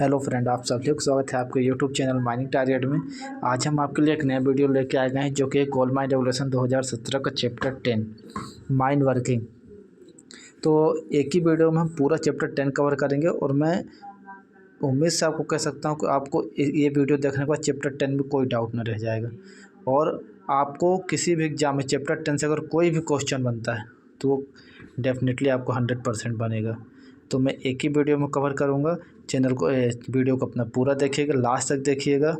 Hello friend, आप सभी को स्वागत है आपके यूट्यूब चैनल माइनिंग टारगेट में। आज हम आपके लिए एक नया वीडियो लेके आए गए हैं जो कि कोल माइन रेगुलेशन 2017 का चैप्टर 10 माइन वर्किंग। तो एक ही वीडियो में हम पूरा चैप्टर 10 कवर करेंगे और मैं उम्मीद से आपको कह सकता हूँ कि आपको ये वीडियो देखने के बाद चैप्टर 10 में कोई डाउट न रह जाएगा। और आपको किसी भी एग्जाम में चैप्टर 10 से अगर कोई भी क्वेश्चन बनता है तो डेफिनेटली आपको 100% बनेगा। तो मैं एक ही वीडियो में कवर करूँगा। चैनल को वीडियो को अपना पूरा देखिएगा, लास्ट तक देखिएगा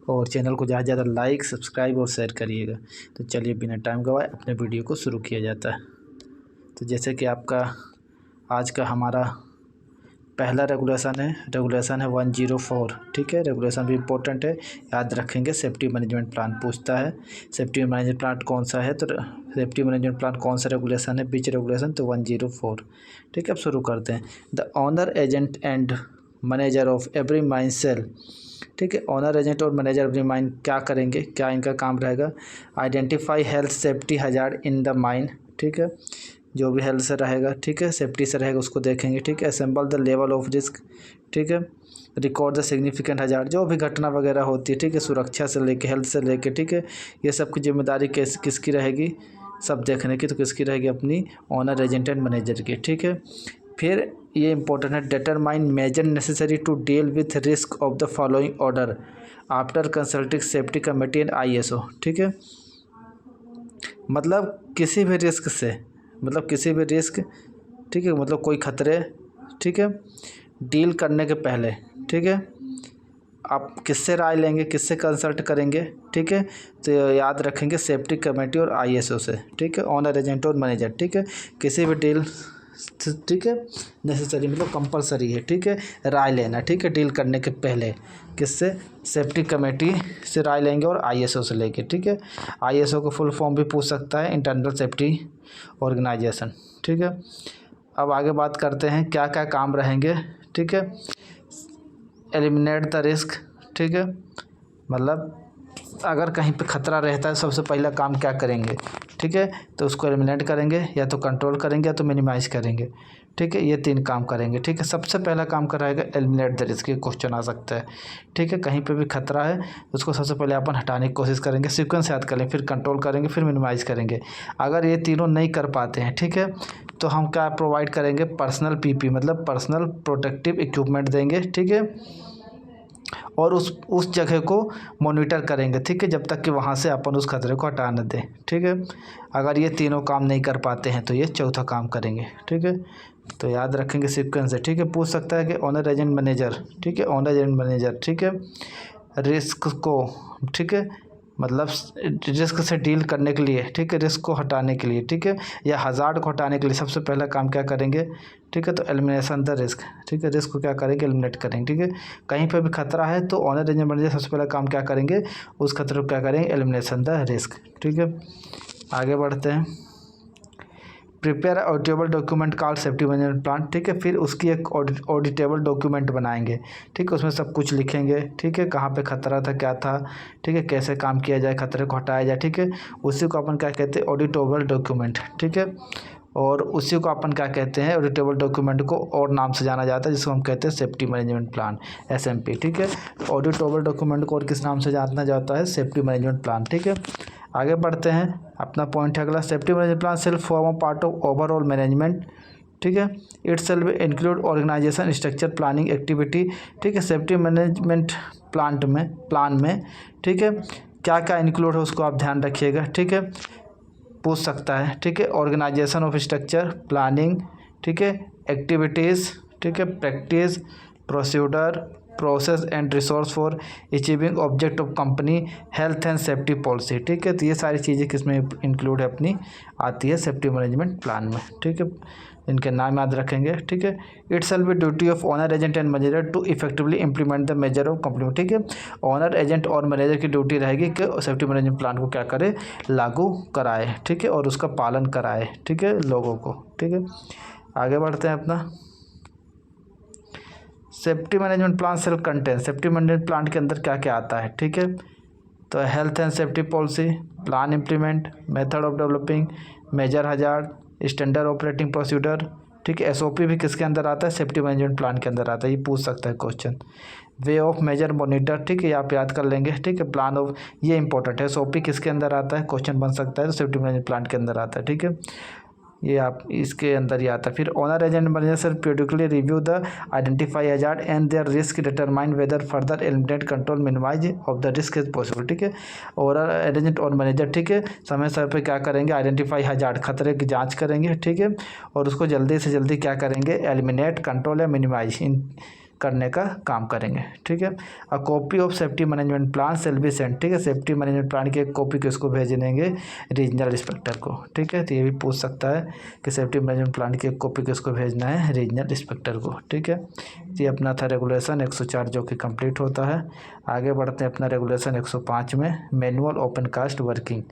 और चैनल को ज़्यादा से ज़्यादा लाइक, सब्सक्राइब और शेयर करिएगा। तो चलिए बिना टाइम गवाए अपने वीडियो को शुरू किया जाता है। तो जैसे कि आपका आज का हमारा पहला रेगुलेशन है 104। ठीक है, रेगुलेशन भी इम्पोर्टेंट है, याद रखेंगे। सेफ्टी मैनेजमेंट प्लान पूछता है सेफ्टी मैनेजमेंट प्लान कौन सा है, तो सेफ्टी मैनेजमेंट प्लान कौन सा रेगुलेशन है, बीच रेगुलेशन, तो 104। ठीक है, अब शुरू करते हैं। The owner agent and manager of every mine shall. ठीक है, ऑनर एजेंट और मैनेजर एवरी माइन क्या करेंगे, क्या इनका काम रहेगा? Identify health safety hazard in the mine. ठीक है, जो भी हेल्थ से रहेगा, ठीक है, सेफ्टी से रहेगा उसको देखेंगे। ठीक है, assemble the level of risk. ठीक है, रिकॉर्ड द सिग्निफिकेंट हजार्ड, जो भी घटना वगैरह होती है, ठीक है, सुरक्षा से लेके हेल्थ से लेके, ठीक है, ये सब की जिम्मेदारी किसकी रहेगी, सब देखने की। तो किसकी रहेगी? अपनी ऑनर एजेंट एंड मैनेजर की। ठीक है, फिर ये इंपॉर्टेंट है, determine measure necessary to deal with risk of the following order after consulting safety committee and ISO। ठीक है, मतलब किसी भी रिस्क से, ठीक है, मतलब कोई खतरे, ठीक है, डील करने के पहले, ठीक है, आप किससे राय लेंगे, किससे कंसल्ट करेंगे? ठीक है, तो याद रखेंगे सेफ्टी कमेटी और ISO से। ठीक है, ऑनर एजेंट और मैनेजर। ठीक है, किसी भी डील, ठीक है, नेसेसरी मतलब कंपलसरी है, ठीक है, राय लेना। ठीक है, डील करने के पहले किससे? सेफ्टी कमेटी से राय लेंगे और ISO से लेके। ठीक है, ISO को फुल फॉर्म भी पूछ सकता है, इंटरनल सेफ्टी ऑर्गेनाइजेशन। ठीक है, अब आगे बात करते हैं क्या क्या काम रहेंगे। ठीक है, एलिमिनेट द रिस्क। ठीक है, मतलब अगर कहीं पे ख़तरा रहता है सबसे पहला काम क्या करेंगे? ठीक है, तो उसको एलिमिनेट करेंगे, या तो कंट्रोल करेंगे या तो मिनिमाइज़ करेंगे। ठीक है, ये 3 काम करेंगे। ठीक है, सबसे पहला काम कराएगा एलिमिनेट द रिस्क। ये क्वेश्चन आ सकता है। ठीक है, कहीं पे भी खतरा है उसको सबसे पहले अपन हटाने की कोशिश करेंगे, सीक्वेंस याद करें, फिर कंट्रोल करेंगे, फिर मिनिमाइज़ करेंगे। अगर ये तीनों नहीं कर पाते हैं, ठीक है, तो हम क्या प्रोवाइड करेंगे? पर्सनल PP मतलब पर्सनल प्रोटेक्टिव इक्विपमेंट देंगे। ठीक है, और उस जगह को मॉनिटर करेंगे। ठीक है, जब तक कि वहाँ से अपन उस खतरे को हटा न दें। ठीक है, अगर ये तीनों काम नहीं कर पाते हैं तो ये चौथा काम करेंगे। ठीक है, तो याद रखेंगे सीक्वेंस से। ठीक है, पूछ सकता है कि ऑनर एजेंट मैनेजर, ठीक है, ऑनर एजेंट मैनेजर, ठीक है, रिस्क को, ठीक है, मतलब रिस्क से डील करने के लिए, ठीक है, रिस्क को हटाने के लिए, ठीक है, या हज़ार्ड को हटाने के लिए सबसे पहला काम क्या करेंगे? ठीक है, तो एलिमिनेशन द रिस्क। ठीक है, रिस्क को क्या करेंगे? एलिमिनेट करेंगे। ठीक है, कहीं पर भी खतरा है तो ऑनर एजेंट मैनेजर सबसे पहला काम क्या करेंगे? उस खतरे को क्या करेंगे? Elimination the risk. ठीक है, आगे बढ़ते हैं। Prepare auditable document called safety management plan. ठीक है, फिर उसकी एक ऑडिटेबल डॉक्यूमेंट बनाएंगे। ठीक है, उसमें सब कुछ लिखेंगे। ठीक है, कहाँ पे खतरा था, क्या था, ठीक है, कैसे काम किया जाए, खतरे को हटाया जाए। ठीक है, उसी को अपन क्या कहते हैं? Auditable document. ठीक है, और उसी को अपन क्या कहते हैं? ऑडिटेबल डॉक्यूमेंट को और नाम से जाना जाता है जिसको हम कहते हैं सेफ्टी मैनेजमेंट प्लान, SMP। ठीक है, ऑडिटेबल डॉक्यूमेंट को और किस नाम से जाना जाता है? Safety management plan. ठीक है, आगे बढ़ते हैं। अपना पॉइंट है अगला, safety management plan shall form part of overall management. ठीक है, it shall include organisation structure planning activity. ठीक है, सेफ्टी मैनेजमेंट प्लान में ठीक है क्या क्या इंक्लूड है उसको आप ध्यान रखिएगा। ठीक है, पूछ सकता है। ठीक है, ऑर्गेनाइजेशन ऑफ स्ट्रक्चर प्लानिंग, ठीक है, एक्टिविटीज़, ठीक है, practice, procedure, process and resource for achieving object of company, health and safety policy. ठीक है, तो ये सारी चीज़ें किसमें इंक्लूड है? अपनी आती है सेफ्टी मैनेजमेंट प्लान में। ठीक है, इनके नाम याद रखेंगे। ठीक है, it's shall be duty of owner agent and manager to effectively implement the measure of company. ठीक है, ऑनर एजेंट और मैनेजर की ड्यूटी रहेगी कि सेफ्टी मैनेजमेंट प्लान को क्या करे? लागू कराए। ठीक है, और उसका पालन कराए। ठीक है, लोगों को। ठीक है, आगे बढ़ते हैं अपना। Safety management plan shall contain, safety management plan के अंदर क्या क्या आता है? ठीक है, तो health and safety policy, plan implement, method of developing, measure hazard, standard operating procedure, ठीक है। एसओपी भी किसके अंदर आता है, सेफ्टी मैनेजमेंट प्लान के अंदर आता है, ये पूछ सकता है question. Way of measure monitor, ठीक है, ये आप याद कर लेंगे, ठीक है। प्लान ऑफ, ये इंपॉर्टेंट है, एसओपी किसके अंदर आता है, क्वेश्चन बन सकता है, तो सेफ्टी मैनेजमेंट प्लान के अंदर आता है, ठीक है, ये आप इसके अंदर ही आता है। फिर owner agent manager shall periodically review the identify hazard and their risk, determine whether further eliminate control minimise of the risk is possible, ठीक है। ओनर एजेंट और मैनेजर, ठीक है, समय समय पे क्या करेंगे, आइडेंटिफाई हैजार्ड, खतरे की जांच करेंगे, ठीक है, और उसको जल्दी से जल्दी क्या करेंगे, एलिमिनेट, कंट्रोल या मिनिमाइज इन करने का काम करेंगे, ठीक है। A copy of safety management plan shall be sent, ठीक है, सेफ्टी मैनेजमेंट प्लान की एक कॉपी किसको भेज देंगे, रीजनल इंस्पेक्टर को, ठीक है। तो ये भी पूछ सकता है कि सेफ्टी मैनेजमेंट प्लान की एक कॉपी किसको भेजना है, रीजनल इंस्पेक्टर को, ठीक है। ये अपना था रेगुलेशन 104 जो कि कंप्लीट होता है। आगे बढ़ते हैं अपना रेगुलेशन 105 में, मैनुअल ओपन कास्ट वर्किंग,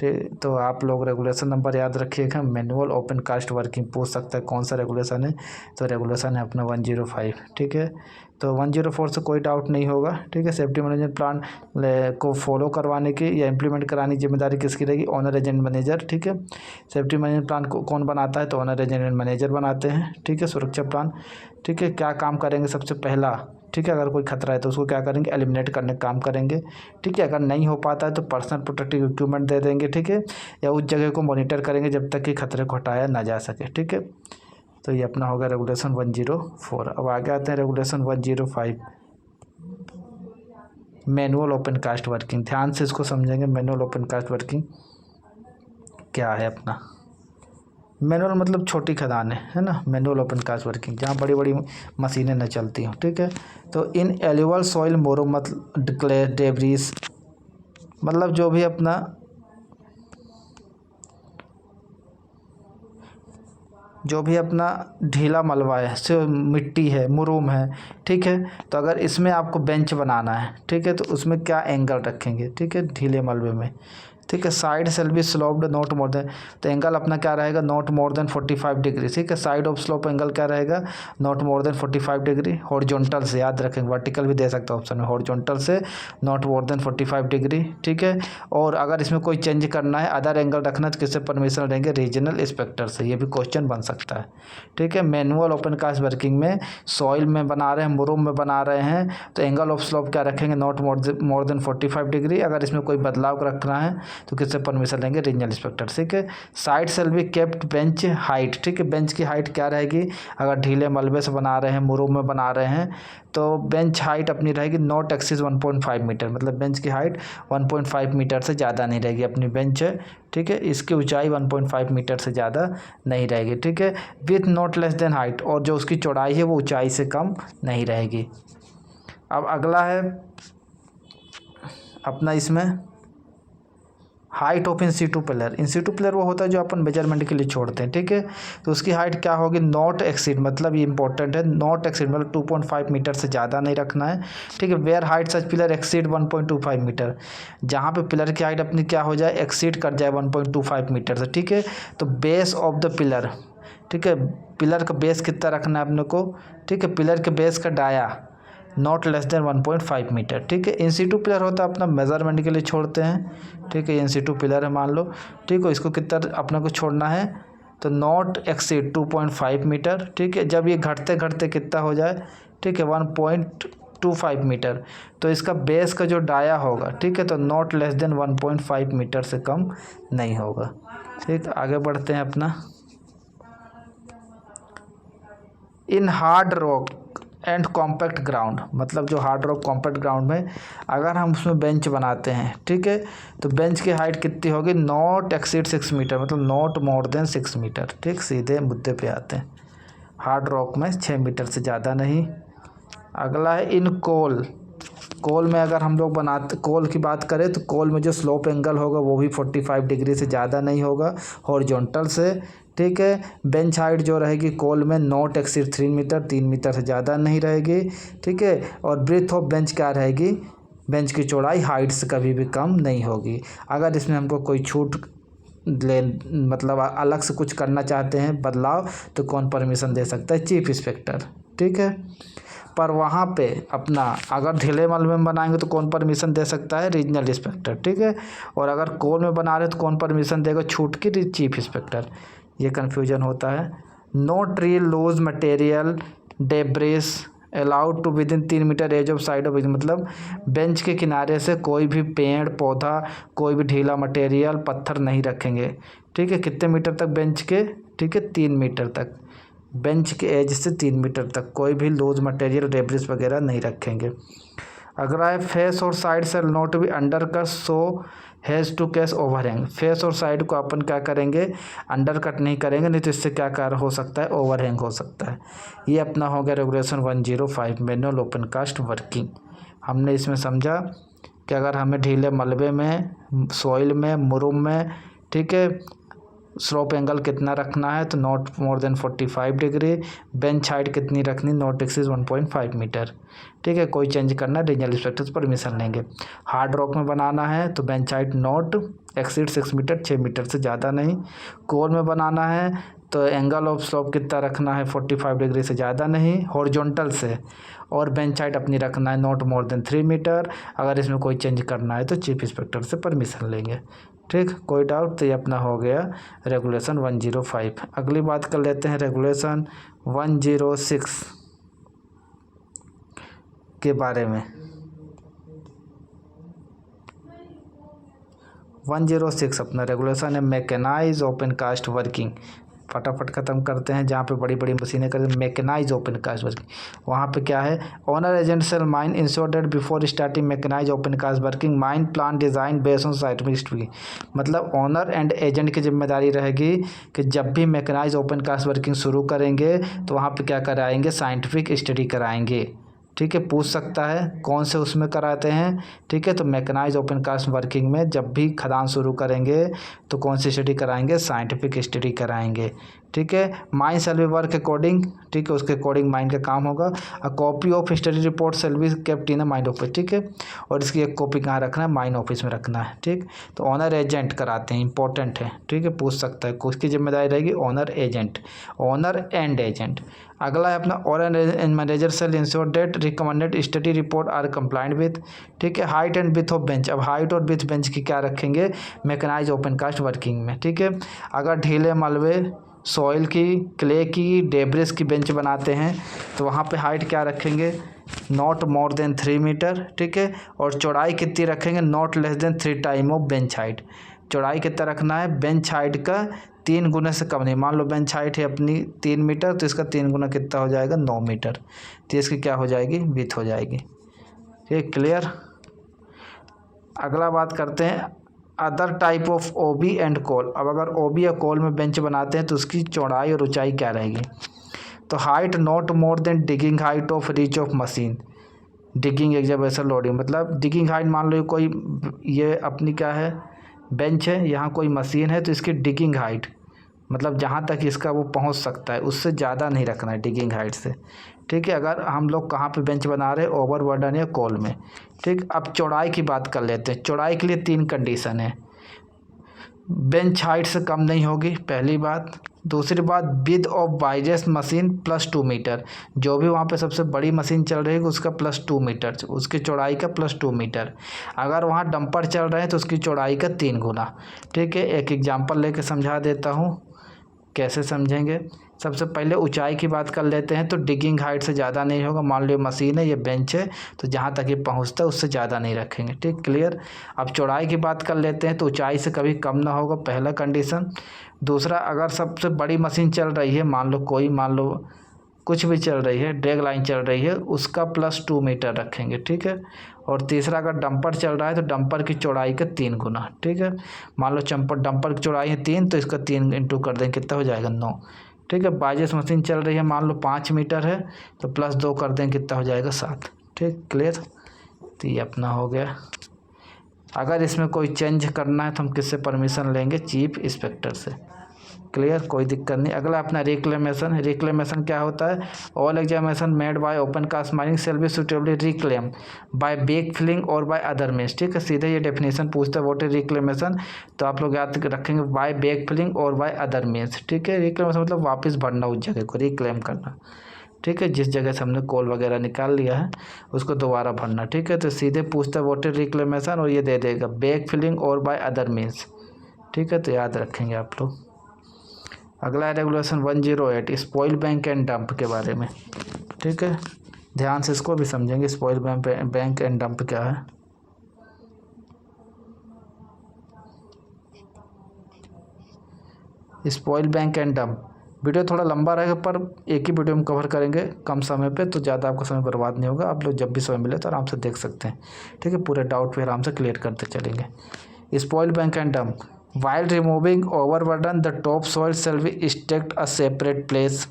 ठीक। तो आप लोग रेगुलेशन नंबर याद रखिएगा, मैनुअल ओपन कास्ट वर्किंग पूछ सकता है कौन सा रेगुलेशन है, तो रेगुलेशन है अपना 105, ठीक है। तो 104 से कोई डाउट नहीं होगा, ठीक है। सेफ्टी मैनेजमेंट प्लान को फॉलो करवाने की या इम्प्लीमेंट कराने की जिम्मेदारी किसकी रहेगी, ओनर एजेंट मैनेजर, ठीक है। सेफ्टी मैनेजमेंट प्लान को कौन बनाता है, तो ओनर एजेंट मैनेजर बनाते हैं, ठीक है। सुरक्षा प्लान, ठीक है, क्या काम करेंगे सबसे पहला, ठीक है, अगर कोई खतरा है तो उसको क्या करेंगे, एलिमिनेट करने का काम करेंगे, ठीक है। अगर नहीं हो पाता है तो पर्सनल प्रोटेक्टिव इक्विपमेंट दे देंगे, ठीक है, या उस जगह को मॉनिटर करेंगे जब तक कि खतरे को हटाया ना जा सके, ठीक है। तो ये अपना होगा रेगुलेशन 104। अब आगे आते हैं regulation 105, manual open cast working. ध्यान से इसको समझेंगे, मैनुअल ओपन कास्ट वर्किंग क्या है अपना। मैनुअल मतलब छोटी खदानें, है ना, मैनुअल ओपन कास्ट वर्किंग, जहाँ बड़ी बड़ी मशीनें न चलती हों, ठीक है। तो इन एलिवल सॉइल मोरोमत डिक्लेयर डेब्रीज, मतलब जो भी अपना ढीला मलबा है, से मिट्टी है, मुरूम है, ठीक है। तो अगर इसमें आपको बेंच बनाना है, ठीक है, तो उसमें क्या एंगल रखेंगे, ठीक है, ढीले मलबे में, ठीक है। Side shall be sloped not more than, तो एंगल अपना क्या रहेगा, नॉट मोर देन 45 डिग्री, ठीक है। साइड ऑफ स्लोप एंगल क्या रहेगा, not more then 45 degree. Horizontal से याद रखेंगे, वर्टिकल भी दे सकता है ऑप्शन में, हॉरिजॉन्टल से नॉट मोर देन 45 डिग्री, ठीक है। और अगर इसमें कोई चेंज करना है, अदर एंगल रखना है, तो किससे परमिशन लेंगे, रीजनल इंस्पेक्टर से। ये भी क्वेश्चन बन सकता है, ठीक है। मैनुअल ओपन कास्ट वर्किंग में सॉइल में बना रहे हैं, मुरूम में बना रहे हैं, तो एंगल ऑफ स्लोप क्या रखेंगे, नॉट मोर देन 45 डिग्री। अगर इसमें कोई बदलाव रखना है तो किससे परमिशन लेंगे, रीजनल इंस्पेक्टर, ठीक है। Side shall be kept bench height, ठीक है। बेंच की हाइट क्या रहेगी, अगर ढीले मलबे से बना रहे हैं, मुरूम में बना रहे हैं, तो बेंच हाइट अपनी रहेगी नॉट एक्सीज 1.5 मीटर, मतलब बेंच की हाइट 1.5 मीटर से ज़्यादा नहीं रहेगी। अपनी बेंच है, ठीक है, इसकी ऊंचाई 1.5 मीटर से ज़्यादा नहीं रहेगी, ठीक है। With not less then height, और जो उसकी चौड़ाई है वो ऊंचाई से कम नहीं रहेगी। अब अगला है अपना इसमें height of in situ pillar. In situ pillar वो होता है जो अपन मेजरमेंट के लिए छोड़ते हैं, ठीक है। तो उसकी हाइट क्या होगी, नॉट एक्सीड, मतलब ये इंपॉर्टेंट है, नॉट एक्सीड मतलब 2.5 मीटर से ज़्यादा नहीं रखना है, ठीक है। Where height such pillar exceed 1.25 metre, जहाँ पे पिलर की हाइट अपनी क्या हो जाए, एक्सीड कर जाए 1.25 मीटर से, ठीक है। तो बेस ऑफ द पिलर, ठीक है, पिलर का बेस कितना रखना है अपने को, ठीक है। पिलर के बेस का dia not less than 1.5 metre, ठीक है। इंसिटू पिलर होता है अपना मेजरमेंट के लिए छोड़ते हैं, ठीक है। इंसिटू पिलर है मान लो, ठीक है, इसको कितना अपने को छोड़ना है, तो नॉट एक्सीड 2.5 मीटर, ठीक है। जब ये घटते घटते कितना हो जाए, ठीक है, 1.25 मीटर, तो इसका बेस का जो डाया होगा, ठीक है, तो नॉट लेस देन 1.5 मीटर से कम नहीं होगा, ठीक। आगे बढ़ते हैं अपना in hard rock and compact ground, मतलब जो हार्ड रॉक कॉम्पैक्ट ग्राउंड में अगर हम उसमें बेंच बनाते हैं, ठीक है, तो बेंच की हाइट कितनी होगी, नॉट एक्सीड 6 मीटर, मतलब नॉट मोर देन 6 मीटर, ठीक। सीधे मुद्दे पे आते हैं, हार्ड रॉक में 6 मीटर से ज़्यादा नहीं। अगला है इन कोल। कोल में अगर हम लोग बनाते, कोल की बात करें तो कोल में जो स्लोप एंगल होगा वो भी 45 डिग्री से ज़्यादा नहीं होगा हॉरिजॉन्टल से, ठीक है। बेंच हाइट जो रहेगी कोल में नॉट एक्सीड 3 मीटर, 3 मीटर से ज़्यादा नहीं रहेगी, ठीक है। और ब्रेथ ऑफ बेंच क्या रहेगी, बेंच की चौड़ाई हाइट से कभी भी कम नहीं होगी। अगर इसमें हमको कोई छूट ले, मतलब अलग से कुछ करना चाहते हैं बदलाव, तो कौन परमिशन दे सकता है, चीफ इंस्पेक्टर, ठीक है। पर वहाँ पे अपना अगर ढीले मलबे में बनाएंगे तो कौन परमिशन दे सकता है, रीजनल इंस्पेक्टर, ठीक है। और अगर कोल में बना रहे तो कौन परमिशन देगा, छूट की, चीफ इंस्पेक्टर। ये कन्फ्यूजन होता है, no tree loose material debris allowed to within 3 metre edge of side of, मतलब बेंच के किनारे से कोई भी पेड़ पौधा कोई भी ढीला मटेरियल पत्थर नहीं रखेंगे। ठीक है, कितने मीटर तक बेंच के, ठीक है 3 मीटर तक, बेंच के एज से 3 मीटर तक कोई भी लूज मटेरियल डेब्रिस वगैरह नहीं रखेंगे। अगला है फेस और side shall not be undercut so has to cause overhang. Face और साइड को अपन क्या करेंगे, अंडर कट नहीं करेंगे, नहीं तो इससे क्या कार्य हो सकता है, ओवरहैंग हो सकता है। ये अपना हो गया regulation 105 manual open cast working. हमने इसमें समझा कि अगर हमें ढीले मलबे में, सॉइल में, मुरुम में, ठीक है, स्लोप एंगल कितना रखना है, तो not more then 45 degree. Bench height कितनी रखनी, नॉट एक्सीज 1.5 मीटर। ठीक है, कोई चेंज करना है रीजनल इंस्पेक्टर परमिशन लेंगे। हार्ड रॉक में बनाना है तो bench height not exceed 6 metre, 6 metre से ज़्यादा नहीं। कोल में बनाना है तो एंगल ऑफ स्लोप कितना रखना है, 45 डिग्री से ज़्यादा नहीं हॉरिजॉन्टल से, और बेंच हाइट अपनी रखना है नॉट मोर देन 3 मीटर। अगर इसमें कोई चेंज करना है तो चीफ इंस्पेक्टर से परमिशन लेंगे। ठीक, कोई डाउट, तो ये अपना हो गया रेगुलेशन 105। अगली बात कर लेते हैं रेगुलेशन 106 के बारे में। 106 अपना रेगुलेशन है मैकेनाइज ओपन कास्ट वर्किंग। फटाफट ख़त्म करते हैं। जहाँ पे बड़ी बड़ी मशीनें करते हैं मैकेनाइज ओपन कास्ट वर्किंग, वहाँ पे क्या है, owner agent shall mine ensure that before starting mechanise open cast working mine plan design based on scientific study. मतलब ओनर एंड एजेंट की जिम्मेदारी रहेगी कि जब भी मैकेनाइज ओपन कास्ट वर्किंग शुरू करेंगे तो वहाँ पे क्या कराएंगे, साइंटिफिक स्टडी कराएंगे। ठीक है, पूछ सकता है कौन से उसमें कराते हैं। ठीक है, तो मैकेनाइज ओपन कास्ट वर्किंग में जब भी खदान शुरू करेंगे तो कौन सी स्टडी कराएंगे, साइंटिफिक स्टडी कराएंगे। ठीक है, mine shall be work according, ठीक है, उसके अकॉर्डिंग माइन का काम होगा। A copy of study report shall be kept in mine office. ठीक है, और इसकी एक कॉपी कहाँ रखना है, माइन ऑफिस में रखना है। ठीक, तो ऑनर एजेंट कराते हैं, इंपॉर्टेंट है। ठीक है, पूछ सकता है, उसकी जिम्मेदारी रहेगी owner agent, owner and agent. अगला है अपना owner and manager shall ensure that recommended study report are compliant with. ठीक है, height and width of bench. अब हाइट और विथ बेंच की क्या रखेंगे, मैकेनाइज ओपन कास्ट वर्किंग में। ठीक है, अगर ढीले मलबे, सॉइल की, क्ले की, डेब्रिस की बेंच बनाते हैं तो वहाँ पे हाइट क्या रखेंगे, नॉट मोर देन 3 मीटर। ठीक है, और चौड़ाई कितनी रखेंगे, not less then 3 time of bench height. चौड़ाई कितना रखना है, बेंच हाइट का 3 गुना से कम नहीं। मान लो बेंच हाइट है अपनी 3 मीटर तो इसका 3 गुना कितना हो जाएगा, 9 मीटर। तो इसकी क्या हो जाएगी, विथ हो जाएगी। ठीक, क्लियर। अगला बात करते हैं other type of OB and coal. अब अगर ओबी या कॉल में बेंच बनाते हैं तो उसकी चौड़ाई और ऊंचाई क्या रहेगी, तो height not more then digging height of reach of machine. Digging एक जब ऐसा लोडिंग, मतलब डिगिंग हाइट, मान लो कोई ये अपनी क्या है, बेंच है, यहाँ कोई मशीन है तो इसकी डिगिंग हाइट, मतलब जहाँ तक इसका वो पहुँच सकता है उससे ज़्यादा नहीं रखना है डिगिंग हाइट से। ठीक है, अगर हम लोग कहाँ पे बेंच बना रहे हैं, ओवरबर्डन या कॉल में। ठीक, अब चौड़ाई की बात कर लेते हैं। चौड़ाई के लिए 3 कंडीशन है, बेंच हाइट से कम नहीं होगी, पहली बात। दूसरी बात, विद ऑफ बाइजेस्ट मशीन +2 मीटर। जो भी वहाँ पे सबसे बड़ी मशीन चल रही है उसका +2 मीटर, उसकी चौड़ाई का +2 मीटर। अगर वहाँ डंपर चल रहे हैं तो उसकी चौड़ाई का 3 गुना। ठीक है, एक एग्जांपल लेके समझा देता हूँ, कैसे समझेंगे। सबसे पहले ऊंचाई की बात कर लेते हैं तो डिगिंग हाइट से ज़्यादा नहीं होगा। मान लो मशीन है, ये बेंच है, तो जहाँ तक ये पहुँचता है उससे ज़्यादा नहीं रखेंगे। ठीक, क्लियर। अब चौड़ाई की बात कर लेते हैं तो ऊंचाई से कभी कम ना होगा, पहला कंडीशन। दूसरा, अगर सबसे बड़ी मशीन चल रही है, मान लो कुछ भी चल रही है, ड्रैग लाइन चल रही है, उसका +2 मीटर रखेंगे। ठीक है, और तीसरा, अगर डंपर चल रहा है तो डंपर की चौड़ाई का 3 गुना। ठीक है, मान लो डंपर की चौड़ाई है 3 तो इसका 3 इंटू कर देंगे, कितना हो जाएगा, 9। ठीक है, बाइजेस मशीन चल रही है, मान लो 5 मीटर है तो +2 कर देंगे, कितना हो जाएगा, 7। ठीक, क्लियर। तो ये अपना हो गया। अगर इसमें कोई चेंज करना है तो हम किससे परमिशन लेंगे, चीफ इंस्पेक्टर से। क्लियर, कोई दिक्कत नहीं। अगला अपना रिक्लेमेशन। रिक्लेमेशन क्या होता है, all examination made by open cast mining shall be suitably reclaim by back filling और बाय अदर मीन्स। ठीक है, सीधे ये डेफिनेशन पूछता है व्हाट इज रिक्लेमेशन, तो आप लोग याद रखेंगे बाय बैक फिलिंग और बाय अदर मीन्स। ठीक है, रिक्लेमेशन मतलब वापस भरना उस जगह को, रिक्लेम करना। ठीक है, जिस जगह से हमने कोल वगैरह निकाल लिया है उसको दोबारा भरना। ठीक है, तो सीधे पूछता है व्हाट इज रिक्लेमेशन और ये दे देगा बैक फिलिंग और बाय अदर मीन्स। ठीक है, तो याद रखेंगे आप लोग। अगला है regulation 108 spoil bank and dump के बारे में। ठीक है, ध्यान से इसको भी समझेंगे, स्पॉइल बैंक एंड डंप क्या है। Spoil bank and dump video थोड़ा लंबा रहेगा, पर एक ही वीडियो में कवर करेंगे कम समय पे, तो ज़्यादा आपका समय बर्बाद नहीं होगा। आप लोग जब भी समय मिले तो आराम से देख सकते हैं। ठीक है, पूरे डाउट भी आराम से क्लियर करते चलेंगे। Spoil bank and dump while removing overburden the top soil shall be stacked a separate place.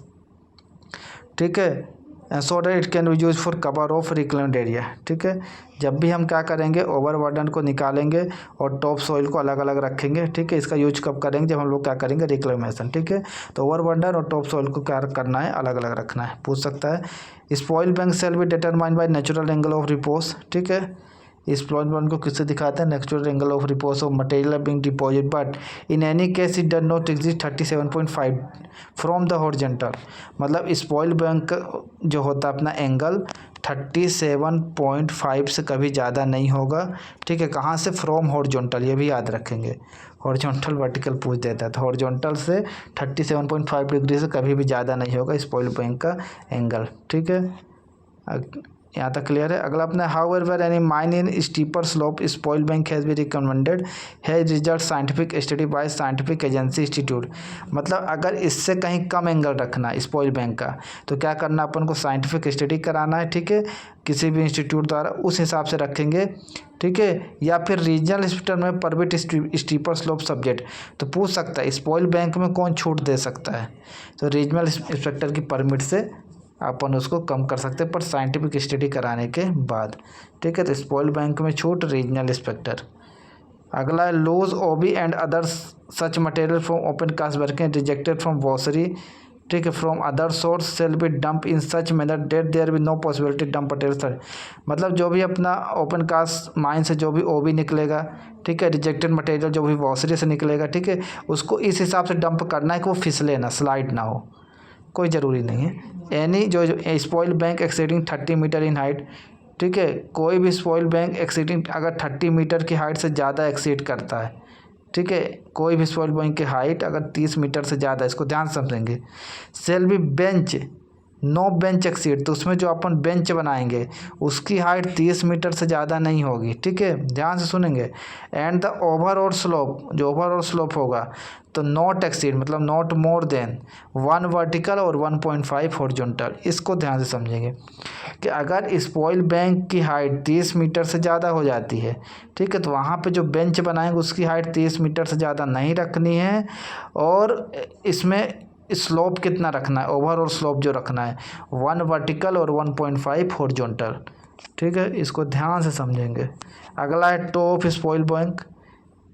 ठीक है, so that it can be use for cover of reclaimed area. ठीक है, जब भी हम क्या करेंगे ओवरबर्डन को निकालेंगे और टॉप सॉइल को अलग अलग रखेंगे। ठीक है, इसका यूज कब करेंगे, जब हम लोग क्या करेंगे रिक्लेमेशन। ठीक है, तो ओवरबर्डन और टॉप सॉइल को क्या करना है, अलग अलग रखना है। पूछ सकता है spoil bank shall be determined by natural angle of repose. ठीक है, स्पॉइल बैंक को किससे दिखाते हैं, natural angle of repose of material being deposit, but in any case it does not exist 37.5 from the horizontal. मतलब spoil bank जो होता है अपना एंगल 37.5 से कभी ज़्यादा नहीं होगा। ठीक है, कहाँ से, फ्रॉम हॉरिजॉन्टल, ये भी याद रखेंगे। हॉरिजॉन्टल वर्टिकल पूछ देता है, तो हॉरिजॉन्टल से 37.5 डिग्री से कभी भी ज़्यादा नहीं होगा स्पॉइल बैंक का एंगल। ठीक है, यहाँ तक क्लियर है। अगला अपना however any mine in steeper slope spoil bank has be recommended has result scientific study by scientific agency institute. मतलब अगर इससे कहीं कम एंगल रखना है स्पॉइल बैंक का, तो क्या करना, अपन को साइंटिफिक स्टडी कराना है। ठीक है, किसी भी इंस्टीट्यूट द्वारा, उस हिसाब से रखेंगे। ठीक है, या फिर रीजनल हॉस्पिटल में परमिट स्टीपर स्लोप सब्जेक्ट, तो पूछ सकता है स्पॉइल बैंक में कौन छूट दे सकता है, तो रीजनल इंस्पेक्टर की परमिट से अपन उसको कम कर सकते हैं, पर साइंटिफिक स्टडी कराने के बाद। ठीक है, तो स्पॉइल बैंक में छूट रीजनल इंस्पेक्टर। अगला है loose OB and other such material from open cast working rejected from washery. ठीक है, from other source shall be dump in such manner that there be no possibility dump material. मतलब जो भी अपना open cast mine से जो भी ओबी निकलेगा, ठीक है, रिजेक्टेड मटेरियल जो भी वॉशरी से निकलेगा, ठीक है, उसको इस हिसाब से डंप करना है कि वो फिसले ना, स्लाइड ना हो, कोई ज़रूरी नहीं है। एनी जो spoil bank exceeding 30 metre in height. ठीक है, कोई भी स्पॉइल बैंक एक्सीडिंग अगर 30 मीटर की हाइट से ज़्यादा एक्सीड करता है, ठीक है, कोई भी स्पॉइल बैंक की हाइट अगर 30 मीटर से ज़्यादा, इसको ध्यान से समझेंगे। Shall be bench no bench exceed, तो उसमें जो अपन बेंच बनाएंगे उसकी हाइट 30 मीटर से ज़्यादा नहीं होगी। ठीक है, ध्यान से सुनेंगे। एंड द ओवरऑल स्लोप, जो ओवरऑल स्लोप होगा, तो नॉट एक्सीड मतलब नॉट मोर देन 1 वर्टिकल और 1.5 हॉरिजॉन्टल। इसको ध्यान से समझेंगे कि अगर स्पॉइल बैंक की हाइट 30 मीटर से ज़्यादा हो जाती है, ठीक है, तो वहाँ पे जो बेंच बनाएंगे उसकी हाइट 30 मीटर से ज़्यादा नहीं रखनी है। और इसमें स्लोप कितना रखना है, ओवरऑल स्लोप जो रखना है 1 वर्टिकल और 1.5 हॉरिजॉन्टल। ठीक है, इसको ध्यान से समझेंगे। अगला है toe of spoil bank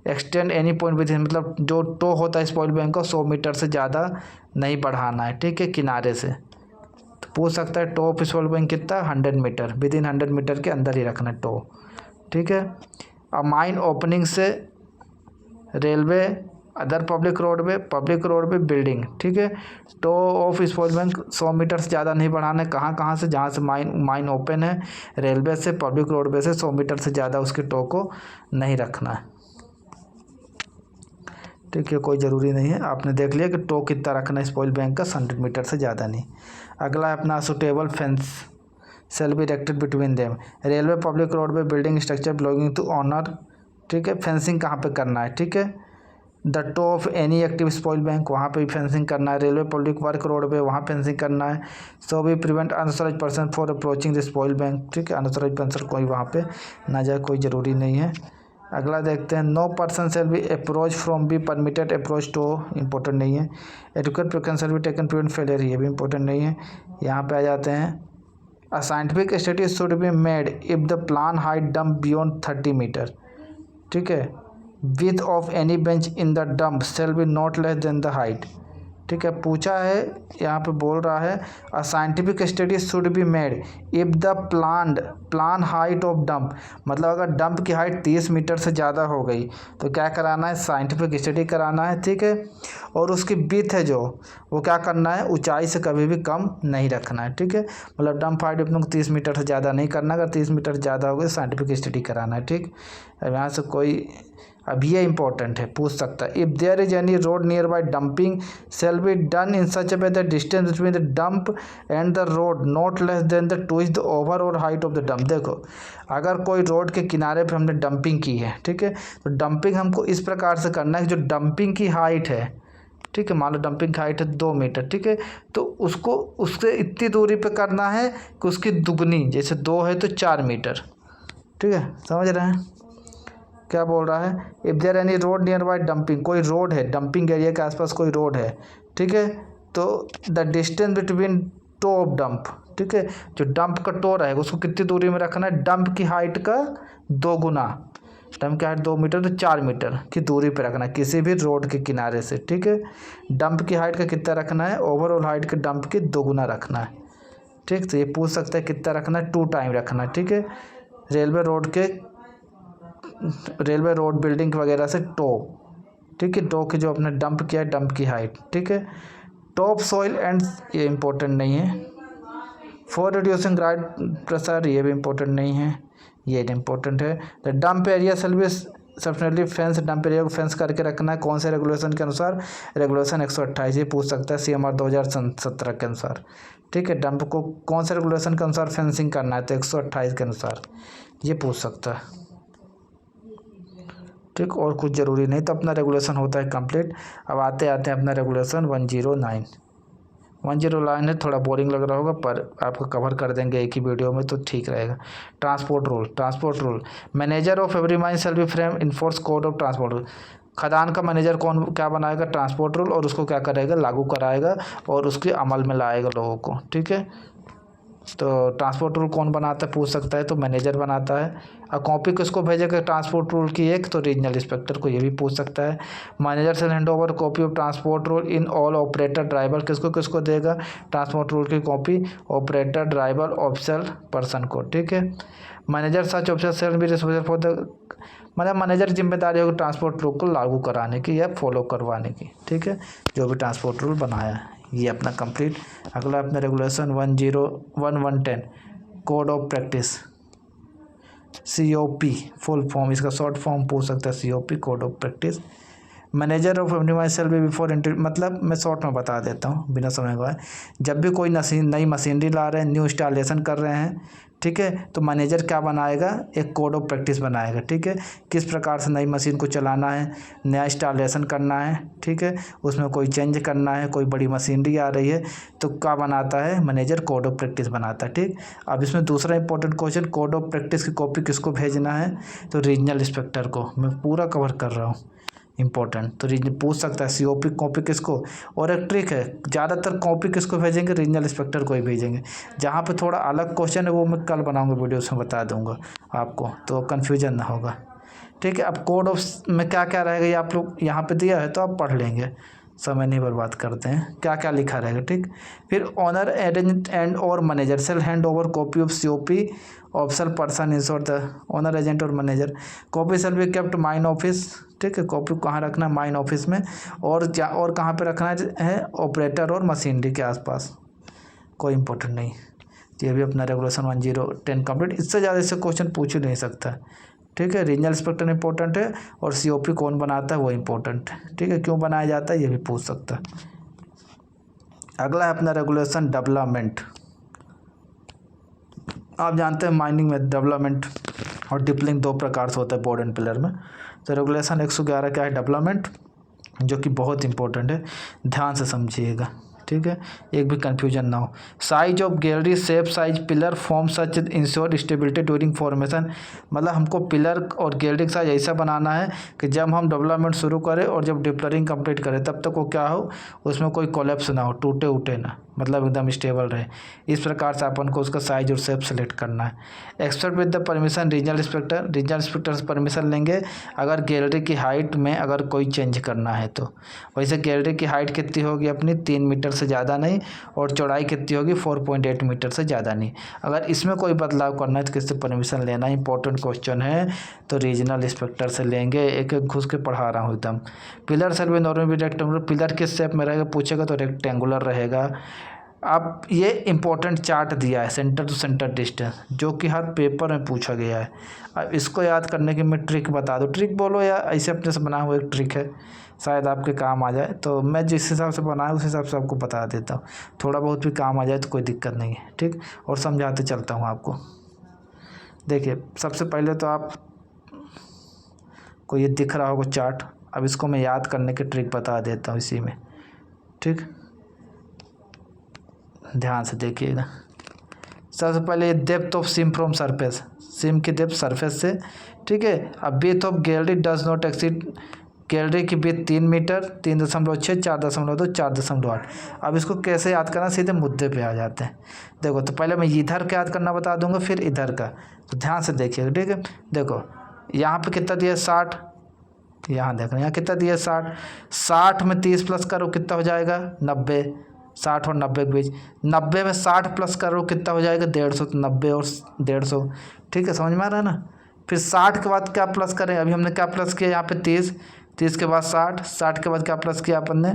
extend any point with, मतलब जो टो होता है स्पॉइल बैंक का 100 मीटर से ज़्यादा नहीं बढ़ाना है। ठीक है, किनारे से, तो पूछ सकता है टो ऑफ स्पॉइल बैंक कितना, 100 मीटर, विद इन 100 मीटर के अंदर ही रखना है टो। ठीक है, अब माइन ओपनिंग से रेलवे, अदर पब्लिक रोड पे बिल्डिंग। ठीक है, toe of spoil bank 100 metre से ज़्यादा नहीं बढ़ाना है। कहाँ से, जहाँ से माइन ओपन है, रेलवे से, पब्लिक रोडवे से 100 मीटर से ज़्यादा उसके टो को नहीं रखना है। ठीक है, कोई ज़रूरी नहीं है, आपने देख लिया कि टो कितना रखना है स्पॉइल बैंक का, 100 मीटर से ज़्यादा नहीं। अगला है अपना suitable fence shall be erected between them, railway, public roadway, building structure belonging to owner. ठीक है, फेंसिंग कहाँ पे करना है, ठीक है, the toe of any active spoil bank, वहाँ पे भी फेंसिंग करना है। रेलवे, पब्लिक वर्क रोड पे, वहाँ फेंसिंग करना है। सो भी prevent unauthorised person for approaching the spoil bank. ठीक है, अनऑथराइज्ड पर्सन कोई वहाँ पे ना जाए, कोई ज़रूरी नहीं है। अगला देखते हैं no person shall be approach from be permitted approach to, important नहीं है। Adequate precaution shall be taken prevent failure, ये भी इंपॉर्टेंट नहीं है। यहाँ पे आ जाते हैं a scientific study should be made if the plan height dump beyond 30 metre. ठीक है, width of any bench in the dump shall be not less than the height। ठीक है, पूछा है, यहाँ पे बोल रहा है अ scientific study should be made if the plan height of dump, मतलब अगर डंप की हाइट 30 मीटर से ज़्यादा हो गई तो क्या कराना है, साइंटिफिक स्टडी कराना है। ठीक है, और उसकी विड्थ है जो, वो क्या करना है, ऊंचाई से कभी भी कम नहीं रखना है। ठीक है, मतलब डंप हाइट अपने को 30 मीटर से ज़्यादा नहीं करना, अगर 30 मीटर ज़्यादा हो गई साइंटिफिक स्टडी कराना है। ठीक, अब यहाँ से कोई अब ये इंपॉर्टेंट है, पूछ सकता है। If there is any road near by dumping shall be done in such a way that distance between the dump and the road not less than the twice the overall height of the dump. देखो अगर कोई road के किनारे पे हमने dumping की है, ठीक है, तो डंपिंग हमको इस प्रकार से करना है कि जो डंपिंग की हाइट है, ठीक है, मान लो डंपिंग की हाइट है 2 मीटर, ठीक है, तो उसको उससे इतनी दूरी पे करना है कि उसकी दुगनी, जैसे 2 है तो 4 मीटर, ठीक है, समझ रहे हैं क्या बोल रहा है। If there any road near by dumping, कोई रोड है डंपिंग एरिया के आसपास कोई रोड है, ठीक है, तो the distance between toe of dump, ठीक है, जो डंप का टो रहेगा उसको कितनी दूरी में रखना है, डंप की हाइट का 2 गुना, डंप की हाइट 2 मीटर तो 4 मीटर की दूरी पे रखना है किसी भी रोड के किनारे से, ठीक है। डंप की हाइट का कितना रखना है, ओवरऑल हाइट के डंप की 2 गुना रखना है, ठीक। तो ये पूछ सकता है कितना रखना है, 2 टाइम रखना है, ठीक है। रेलवे रोड बिल्डिंग वगैरह से टो, ठीक है, टो की जो अपने डंप किया है डंप की हाइट, ठीक है। टॉप सॉइल एंड, ये इंपॉर्टेंट नहीं है। फॉर रिड्यूसिंग ग्राउंड प्रेशर, ये भी इंपॉर्टेंट नहीं है, ये इम्पोर्टेंट है। The dump area shall be sufficiently fence, dump area को फेंस करके रखना है कौन से रेगुलेशन के अनुसार, रेगुलेशन 128, ये पूछ सकता है CMR 2017 के अनुसार, ठीक है। डंप को कौन से रेगुलेशन के अनुसार फेंसिंग करना है, तो 128 के अनुसार, ये पूछ सकता है, ठीक। और कुछ ज़रूरी नहीं, तो अपना रेगुलेशन होता है कंप्लीट। अब आते आते अपना रेगुलेशन 109 है, थोड़ा बोरिंग लग रहा होगा पर आपको कवर कर देंगे एक ही वीडियो में, तो ठीक रहेगा। Transport rule, manager of every mine shall be frame enforce code of transport rule. खदान का मैनेजर कौन क्या बनाएगा, ट्रांसपोर्ट रूल, और उसको क्या करेगा, लागू कराएगा और उसके अमल में लाएगा लोगों को, ठीक है। तो ट्रांसपोर्ट रूल कौन बनाता है पूछ सकता है, तो मैनेजर बनाता है। और कॉपी किसको भेजेगा ट्रांसपोर्ट रूल की, एक तो रीजनल इंस्पेक्टर को, ये भी पूछ सकता है। मैनेजर से hand over copy of transport rule in all operator driver, किसको किसको देगा ट्रांसपोर्ट रूल की copy, operator driver official person को, ठीक है। मैनेजर सच ऑफिसर सेल भी रिस्पॉन्सिबल फॉर द, मतलब मैनेजर जिम्मेदारी होगी ट्रांसपोर्ट रूल को लागू कराने की या फॉलो करवाने की, ठीक है, जो भी ट्रांसपोर्ट रूल बनाया है। ये अपना कंप्लीट। अगला अपना regulation 10110 code of practice, COP full form, इसका शॉर्ट फॉर्म पूछ सकता है, COP code of practice. Manager of every shall be before मतलब मैं शॉर्ट में बता देता हूँ बिना समय गवाए। जब भी कोई नई मशीनरी ला रहे हैं, न्यू इंस्टॉलेशन कर रहे हैं, ठीक है, तो मैनेजर क्या बनाएगा, एक कोड ऑफ प्रैक्टिस बनाएगा, ठीक है। किस प्रकार से नई मशीन को चलाना है, नया इंस्टॉलेशन करना है, ठीक है, उसमें कोई चेंज करना है, कोई बड़ी मशीनरी आ रही है, तो क्या बनाता है मैनेजर, कोड ऑफ प्रैक्टिस बनाता है, ठीक। अब इसमें दूसरा important question, code of practice की कॉपी किसको भेजना है, तो रीजनल इंस्पेक्टर को। मैं पूरा कवर कर रहा हूँ, इंपॉर्टेंट, तो रीजन पूछ सकता है COP कॉपी किसको। और एक ट्रिक है, ज़्यादातर कॉपी किसको भेजेंगे, रीजनल इंस्पेक्टर को ही भेजेंगे। जहाँ पे थोड़ा अलग क्वेश्चन है वो मैं कल बनाऊंगा वीडियो में बता दूंगा आपको, तो कन्फ्यूजन ना होगा, ठीक है। अब कोड ऑफ में क्या क्या रहेगा ये आप लोग यहाँ पे दिया है तो आप पढ़ लेंगे, समय नहीं बर्बाद करते हैं, क्या क्या लिखा रहेगा, ठीक। फिर ऑनर एजेंट एंड और manager shall hand over copy of COP official person ensure the owner agent और manager, copy shall be kept mine office, ठीक है। कॉपी कहाँ रखना है, माइन ऑफिस में, और कहाँ पे रखना है, ऑपरेटर और मशीनरी के आसपास, कोई इंपॉर्टेंट नहीं। ये भी अपना रेगुलेशन 1010 कंप्लीट। इससे ज़्यादा इससे क्वेश्चन पूछ ही नहीं सकता, ठीक है। रीजनल इंस्पेक्टर इंपॉर्टेंट है और COP कौन बनाता है वो इंपॉर्टेंट है, ठीक है, क्यों बनाया जाता है ये भी पूछ सकता है। अगला है अपना रेगुलेशन डेवलपमेंट। आप जानते हैं माइनिंग में डेवलपमेंट और डिपलिंग 2 प्रकार से होता है बोर्ड एंड पिलर में। तो रेगुलेशन 111 क्या है, डेवलपमेंट, जो कि बहुत इंपॉर्टेंट है, ध्यान से समझिएगा, ठीक है, एक भी कन्फ्यूजन ना हो। Size of gallery, shape, size, pillar form such ensure stability during formation, मतलब हमको पिलर और गैलरी का साइज ऐसा बनाना है कि जब हम डेवलपमेंट शुरू करें और जब डिप्लरिंग कंप्लीट करें तब तक वो क्या हो, उसमें कोई कोलैप्स ना हो, टूटे उटे ना, मतलब एकदम स्टेबल रहे। इस प्रकार से अपन को उसका साइज और शेप सेलेक्ट करना है। Expect with the permission regional inspector से परमिशन लेंगे अगर गैलरी की हाइट में अगर कोई चेंज करना है तो। वैसे गैलरी की हाइट कितनी होगी अपनी, 3 मीटर से ज़्यादा नहीं, और चौड़ाई कितनी होगी, 4.8 मीटर से ज़्यादा नहीं। अगर इसमें कोई बदलाव करना है तो किससे परमिशन लेना, इंपॉर्टेंट क्वेश्चन है, तो रीजनल इंस्पेक्टर से लेंगे। एक एक घुस के पढ़ा रहा हूँ एकदम। पिलर सेल भी नॉर्मल रेक्टेंगुलर, पिलर किस शेप में रहेगा पूछेगा तो रेक्टेंगुलर रहेगा। अब ये इम्पोर्टेंट चार्ट दिया है सेंटर टू सेंटर डिस्टेंस, जो कि हर पेपर में पूछा गया है। अब इसको याद करने की मैं ट्रिक बता दूँ, ट्रिक बोलो या ऐसे अपने से बना हुआ एक ट्रिक है, शायद आपके काम आ जाए। तो मैं जिस हिसाब से बनाया उस हिसाब से आपको बता देता हूँ, थोड़ा बहुत भी काम आ जाए तो कोई दिक्कत नहीं है, ठीक। और समझाते चलता हूँ आपको। देखिए सबसे पहले तो आप को ये दिख रहा होगा चार्ट, अब इसको मैं याद करने की ट्रिक बता देता हूँ इसी में, ठीक। ध्यान से देखिएगा। सबसे पहले depth of SIM from surface, SIM की डेप्थ सरफेस से, ठीक है। अब width of gallery does not exceed, gallery की विड्थ 3 मीटर, 3.6, 4.2, 4.8। अब इसको कैसे याद करना, सीधे मुद्दे पे आ जाते हैं। देखो तो पहले मैं इधर का याद करना बता दूंगा, फिर इधर का, तो ध्यान से देखिएगा, ठीक है। देखो यहाँ पे कितना दिया है 60, यहाँ देखो यहाँ कितना दिया है 60, 60 में 30 प्लस करो कितना हो जाएगा 90, 60 और 90 के बीच, 90 में 60 प्लस करो कितना हो जाएगा 150, तो 90 और 150, ठीक है, समझ में आ रहा है ना। फिर 60 के बाद क्या प्लस करें, अभी हमने क्या प्लस किया यहाँ पे 30, 30 के बाद 60, 60 के बाद क्या प्लस किया अपन ने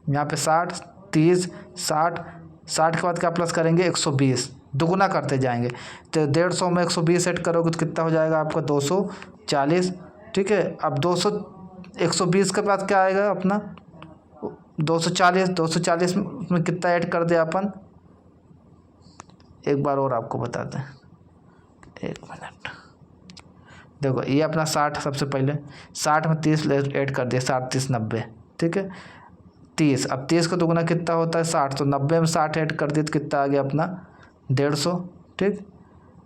यहाँ पे 60, 30, 60, 60 के बाद क्या प्लस करेंगे 120, दुगुना करते जाएंगे। तो 150 में 120 ऐड करोगे तो कितना हो जाएगा आपका 240, ठीक है। अब 200, 120 के बाद क्या आएगा अपना 240, 240 में कितना ऐड कर दे अपन, एक बार और आपको बताते हैं, एक मिनट। देखो ये अपना 60, सबसे पहले 60 में 30 ऐड कर दिया, 60, 30, 90, ठीक है। 30, अब 30 का दोगुना कितना होता है 60, तो 90 में 60 ऐड कर दिए तो कितना आ गया अपना 150, ठीक।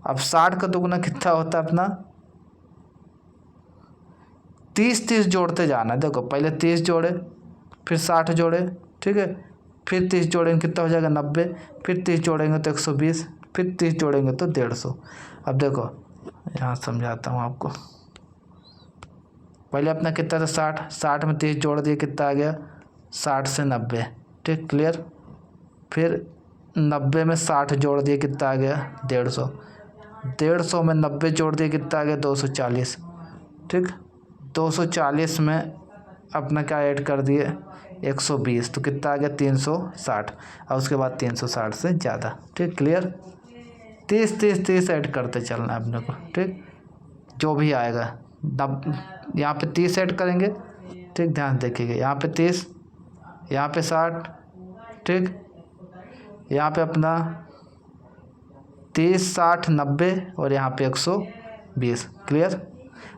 अब 60 का दोगुना कितना होता है अपना 30, 30 जोड़ते जाना है। देखो पहले 30 जोड़े, फिर 60 जोड़े, ठीक है, फिर 30 जोड़ेंगे कितना हो जाएगा 90, फिर 30 जोड़ेंगे तो 120, फिर 30 जोड़ेंगे तो 150। अब देखो यहाँ समझाता हूँ आपको, पहले अपना कितना था 60, 60 में 30 जोड़ दिए कितना आ गया 60 से 90, ठीक, क्लियर। फिर 90 में 60 जोड़ दिए कितना आ गया 150, 150 में 90 जोड़ दिए कितना आ गया 240, ठीक। 240 में अपना क्या ऐड कर दिए 120, तो कितना आ गया 360, और उसके बाद 360 से ज़्यादा, ठीक, क्लियर। 30, 30, 30 ऐड करते चलना है अपने को, ठीक, जो भी आएगा। यहाँ पे 30 ऐड करेंगे, ठीक, ध्यान देखिएगा, यहाँ पे 30, यहाँ पे 60, ठीक, यहाँ पे अपना 30, 60, 90 और यहाँ पे 120, क्लियर।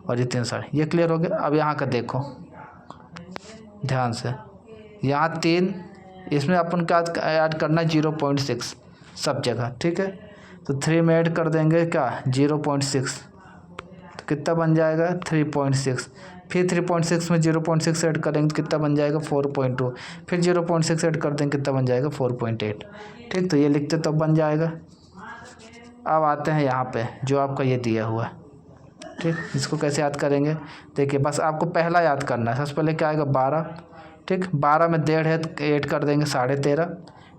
और ये 360, ये क्लियर हो गया। अब यहाँ का देखो ध्यान से, यहाँ 3, इसमें अपन क्या ऐड करना है 0.6 सब जगह, ठीक है। तो 3 में ऐड कर देंगे क्या 0.6, तो कितना बन जाएगा 3.6, फिर 3.6 में 0.6 ऐड करेंगे तो कितना बन जाएगा 4.2, फिर 0.6 ऐड कर देंगे कितना बन जाएगा 4.8, ठीक। तो ये लिखते तो बन जाएगा। अब आते हैं यहाँ पे जो आपका ये दिया हुआ है, ठीक, इसको कैसे याद करेंगे। देखिए बस आपको पहला याद करना है, सबसे पहले क्या आएगा 12, ठीक, 12 में 1.5 है ऐड कर देंगे 13.5,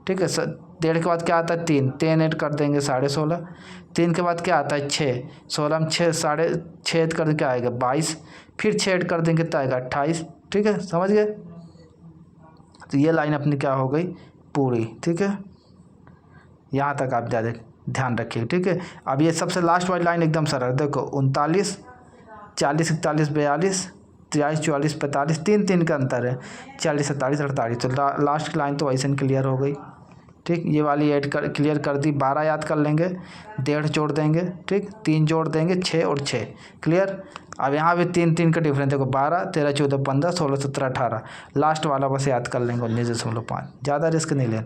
ठीक है। 1.5 के बाद क्या आता है 3, 3 ऐड कर देंगे 16.5, 3 के बाद क्या आता है 6, 16 में 6, 6.5 ऐड कर देंगे क्या आएगा 22, फिर 6 ऐड कर देंगे कितना आएगा 28, ठीक है, समझ गए। तो ये लाइन अपनी क्या हो गई पूरी, ठीक है, यहाँ तक आप ज़्यादा ध्यान रखिए, ठीक है। अब ये सबसे लास्ट वाली लाइन एकदम सरल, देखो 39, 40, 41, 42, 43, 44, 45, 3, 3 का अंतर है, 40, 47, 48, तो लास्ट की लाइन तो वैसे क्लियर हो गई, ठीक। ये वाली ऐड कर क्लियर कर दी। 12 याद कर लेंगे, 1.5 जोड़ देंगे, ठीक, 3 जोड़ देंगे 6 और 6, क्लियर। अब यहाँ भी 3, 3 का डिफरेंस देखो 12, 13, 14, 15, 16, 17, 18, लास्ट वाला बस याद कर लेंगे 19.5, ज़्यादा रिस्क नहीं लेना।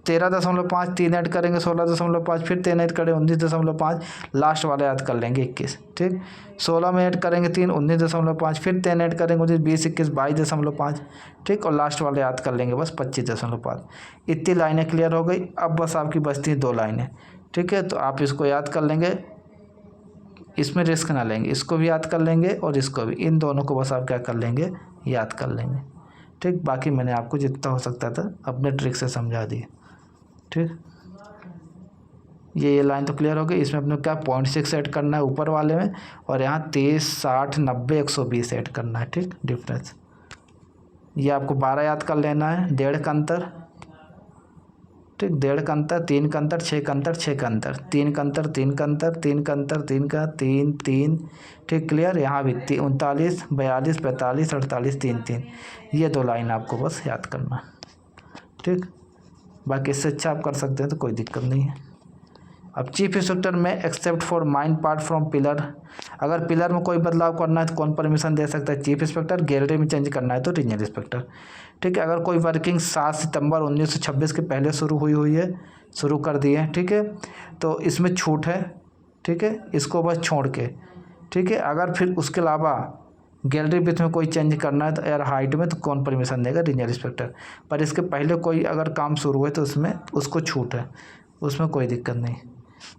13.5, 3 ऐड करेंगे 16.5, फिर 3 ऐड करेंगे 19.5, लास्ट वाला याद कर लेंगे 21, ठीक। 16 में ऐड करेंगे 3, 19.5, फिर 3 ऐड करेंगे 19, 20, 21, 22.5, ठीक, और लास्ट वाला याद कर लेंगे बस 25.5। इतनी लाइनें क्लियर हो गई। अब बस आपकी बचती हैं 2 लाइनें, ठीक है। तो आप इसको याद कर लेंगे, इसमें रिस्क ना लेंगे, इसको भी याद कर लेंगे और इसको भी, इन दोनों को बस आप क्या कर लेंगे याद कर लेंगे, ठीक। बाकी मैंने आपको जितना हो सकता था अपने ट्रिक से समझा दिया, ठीक। ये लाइन तो क्लियर हो गई। इसमें अपने क्या 0.6 ऐड करना है ऊपर वाले में, और यहाँ 30, 60, 90, 120 ऐड करना है, ठीक, डिफरेंस। ये आपको 12 याद कर लेना है, 1.5 का अंतर, ठीक, 1.5 का अंतर, 3 का अंतर, 6 का अंतर, 6 का अंतर, 3 का अंतर, 3 का अंतर, 3 का अंतर, 3 का 3 3, ठीक क्लियर। यहाँ भी 39 42 45 48 3 3, ये 2 लाइन आपको बस याद करना, ठीक। बाकी इससे अच्छा आप कर सकते हैं तो कोई दिक्कत नहीं है। अब चीफ इंस्पेक्टर में except for mine part from pillar, अगर पिलर में कोई बदलाव करना है तो कौन परमिशन दे सकता है? Chief inspector. गैलरी में चेंज करना है तो रीजनल इंस्पेक्टर, ठीक है। अगर कोई वर्किंग 7 सितंबर 1926 के पहले शुरू हुई है, शुरू कर दी है, ठीक है, तो इसमें छूट है, ठीक है, इसको बस छोड़ के, ठीक है। अगर फिर उसके अलावा गैलरी विथ में कोई चेंज करना है तो यार हाइट में, तो कौन परमिशन देगा? Regional inspector. पर इसके पहले कोई अगर काम शुरू हुए तो उसमें उसको छूट है, उसमें कोई दिक्कत नहीं।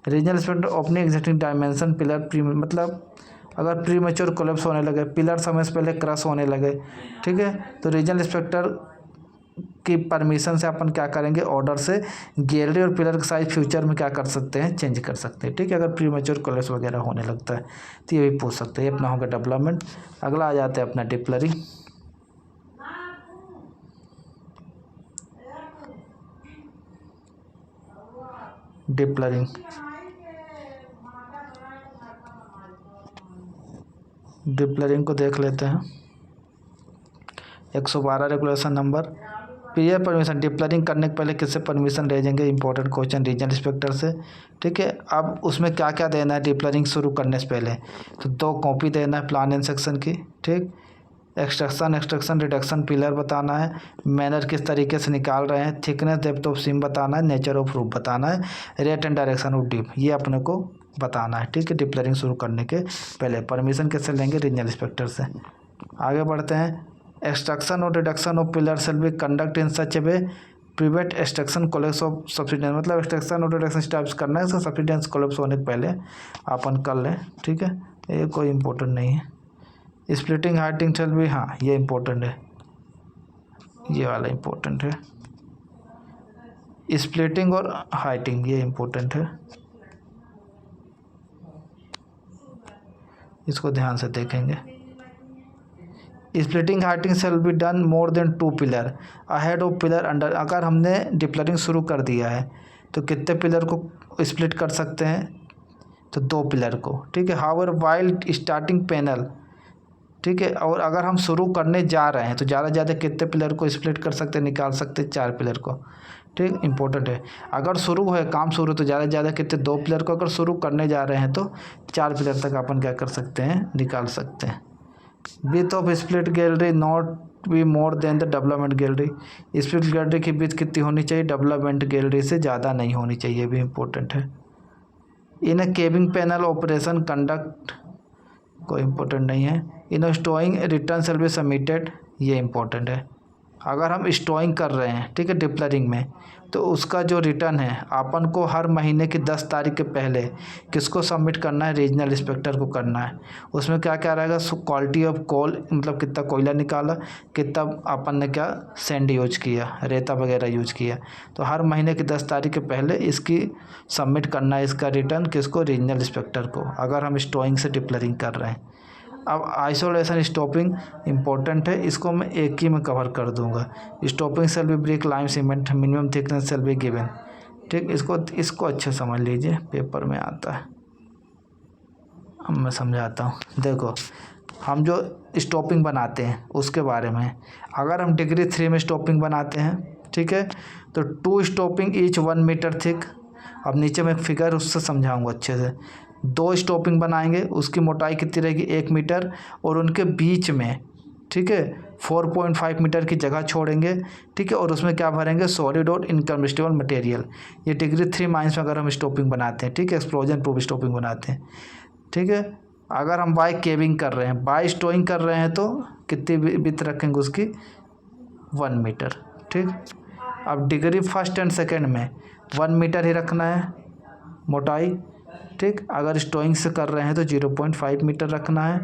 रीजनल इंस्पेक्टर अपनी एग्जिस्टिंग डायमेंशन पिलर प्री, मतलब अगर प्री मेच्योर कोलेप्स होने लगे, पिलर समय से पहले क्रश होने लगे, ठीक है, तो रीजनल इंस्पेक्टर की परमिशन से अपन क्या करेंगे? ऑर्डर से गैलरी और पिलर का साइज फ्यूचर में क्या कर सकते हैं? चेंज कर सकते हैं, ठीक है। अगर प्री मेच्योर कोलेप्स वगैरह होने लगता है तो ये भी पूछ सकते हैं। ये अपना होगा डेवलपमेंट। अगला आ जाता है अपना डिप्लरिंग। डिप्लरिंग डिप्लरिंग को देख लेते हैं। 112 रेगुलेशन नंबर। पीयर परमिशन, डिप्लरिंग करने के पहले किससे परमिशन ले जाएंगे? इंपॉर्टेंट क्वेश्चन, रीजनल इंस्पेक्टर से, ठीक है। अब उसमें क्या क्या देना है डिप्लरिंग शुरू करने से पहले? तो 2 कॉपी देना है प्लान एंड सेक्शन की, ठीक। एक्सट्रक्शन रिडक्शन पिलर बताना है, मैनर किस तरीके से निकाल रहे हैं, थिकनेस डेप्थ ऑफ सीम बताना है, नेचर ऑफ रूफ बताना है, rate and direction of deep, ये अपने को बताना है, ठीक है। डिप्लरिंग शुरू करने के पहले परमिशन कैसे लेंगे? रीजनल इंस्पेक्टर से। आगे बढ़ते हैं। एक्सट्रक्शन और reduction of pillar shall be conduct in such a way prevent extraction collapse of subsidence, मतलब एक्सट्रक्शन और रिडक्शन स्टेप्स करना है, सब्सिडेंस कोलेप्स होने के पहले अपन कर लें, ठीक है। ये कोई इंपॉर्टेंट नहीं है। स्प्लिटिंग हाइटिंग शेल बी, हाँ ये इंपॉर्टेंट है, ये वाला इंपॉर्टेंट है। स्प्लिटिंग और हाइटिंग ये इंपॉर्टेंट है, इसको ध्यान से देखेंगे। Splitting heighting shall be done more than 2 pillar ahead of pillar under, अगर हमने डिप्लरिंग शुरू कर दिया है तो कितने पिलर को स्प्लिट कर सकते हैं? तो 2 पिलर को, ठीक है। हाउएवर वाइल स्टार्टिंग पैनल, ठीक है, और अगर हम शुरू करने जा रहे हैं तो ज़्यादा से ज़्यादा कितने पिलर को स्प्लिट कर सकते हैं? निकाल सकते हैं 4 पिलर को, ठीक, इंपॉर्टेंट है। अगर शुरू है काम शुरू तो ज़्यादा से ज़्यादा कितने? 2 पिलर को। अगर शुरू करने जा रहे हैं तो 4 पिलर तक अपन क्या कर सकते हैं? निकाल सकते हैं। Width of split gallery not be more than the development gallery, split gallery की विड्थ कितनी होनी चाहिए? डेवलपमेंट गैलरी से ज़्यादा नहीं होनी चाहिए, भी इंपॉर्टेंट है। In a caving panel operation conduct, कोई इंपॉर्टेंट नहीं है। In stowing return shall be submitted, ये इंपॉर्टेंट है। अगर हम स्टोइंग कर रहे हैं, ठीक है, डिप्लरिंग में, तो उसका जो रिटर्न है अपन को हर महीने की 10 तारीख के पहले किसको सबमिट करना है? रीजनल इंस्पेक्टर को करना है। उसमें क्या क्या रहेगा? क्वालिटी ऑफ कोल, मतलब कितना कोयला निकाला, कितना अपन ने क्या सैंड यूज किया, रेता वगैरह यूज किया, तो हर महीने की 10 तारीख के पहले इसकी सबमिट करना है, इसका रिटर्न किसको? रीजनल इंस्पेक्टर को, अगर हम स्टोइंग से डिप्लरिंग कर रहे हैं। अब आइसोलेशन स्टॉपिंग इंपॉर्टेंट है, इसको मैं एक ही में कवर कर दूंगा। Stopping shall be brick lime cement, minimum thickness shall be given, ठीक। इसको अच्छे समझ लीजिए, पेपर में आता है। अब मैं समझाता हूँ। देखो, हम जो स्टॉपिंग बनाते हैं उसके बारे में, अगर हम डिग्री 3 में स्टॉपिंग बनाते हैं, ठीक है, तो 2 स्टॉपिंग ईच 1 मीटर थिक। अब नीचे में एक फिगर उससे समझाऊंगा अच्छे से। 2 स्टॉपिंग बनाएंगे, उसकी मोटाई कितनी रहेगी? 1 मीटर, और उनके बीच में, ठीक है, 4.5 मीटर की जगह छोड़ेंगे, ठीक है, और उसमें क्या भरेंगे? सॉलिड और इनकम्बस्टिबल मटेरियल। ये डिग्री 3 माइंस में अगर हम स्टॉपिंग बनाते हैं, ठीक है, एक्सप्लोजन प्रूफ स्टॉपिंग बनाते हैं, ठीक है। अगर हम बाय केविंग कर रहे हैं, बाय स्टोइंग कर रहे हैं, तो कितनी विड्थ रखेंगे उसकी? 1 मीटर, ठीक। अब डिग्री 1st एंड 2nd में 1 मीटर ही रखना है मोटाई, ठीक। अगर स्टोइंग से कर रहे हैं तो 0.5 मीटर रखना है,